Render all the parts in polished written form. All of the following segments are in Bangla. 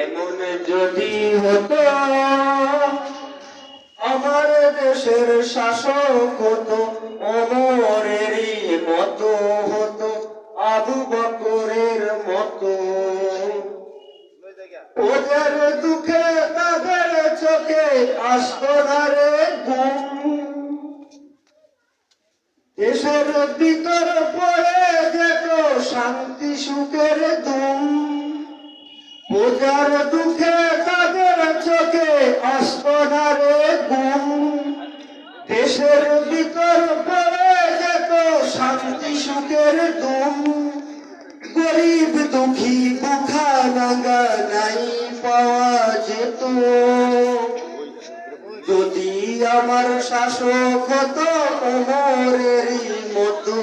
এমন যদি হতো আমার দেশের শাসক হতো, ওমরেরই মতো হতো, আবু বকরের মতো। ওদের দুঃখে তাদের চোখে আসতো না রে ঘুম, দেশের ভিতর পড়ে যেত শান্তি সুখের ধুম। পূজার দুঃখে তাদের চোখে আসতো না রে ঘুম, দেশের ভিতর পড়ে যেত শান্তি সুখের ধুম। গরিব দুঃখী বুখা নাঙ্গা নাই পাওয়া যেত, যদি আমার শাসক হতো ওমরেরই মতো,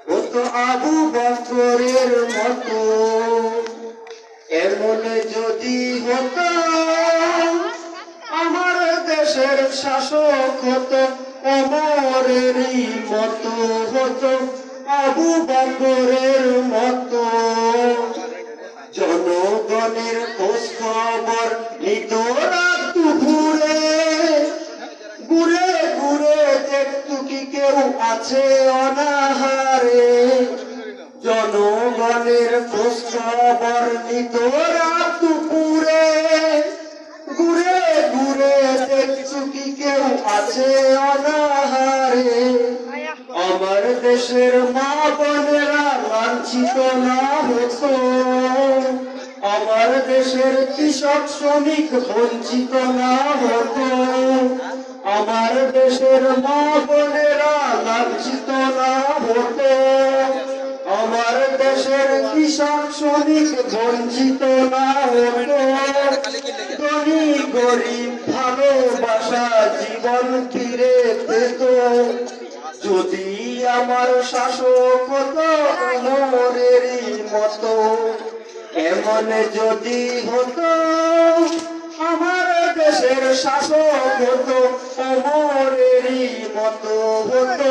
হতো আবু বকরের মতো। এমন যদি হতো আমার দেশের শাসক হতো, ওমরেরই মতো হতো, আবু বকরের মতো। জনগণের খোঁজ খবর নিত রাত দুপুরে, ঘুরে ঘুরে দেখতো কি কেউ আছে অনাহারে। জনগণের খোঁজ খবর নিত রাত দুপুরে, ঘুরে ঘুরে দেখতো কি কেউ আছে অনাহারে। আমার দেশের মা বোনেরা লাঞ্ছিত না হতো, আমার দেশের কৃষক শ্রমিক বঞ্চিত না হতো, আমার দেশের মা বোনেরা লাঞ্ছিত না হতো, আমার দেশের কৃষক শ্রমিক বঞ্চিত না হতো। ধনী গরিব ভালোবাসা জীবন ফিরে পেত, যদি আমার শাসক হতো ওমরেরই মতো। এমন যদি হতো আমার দেশের শাসক হতো ওমরেরই মতো, হতো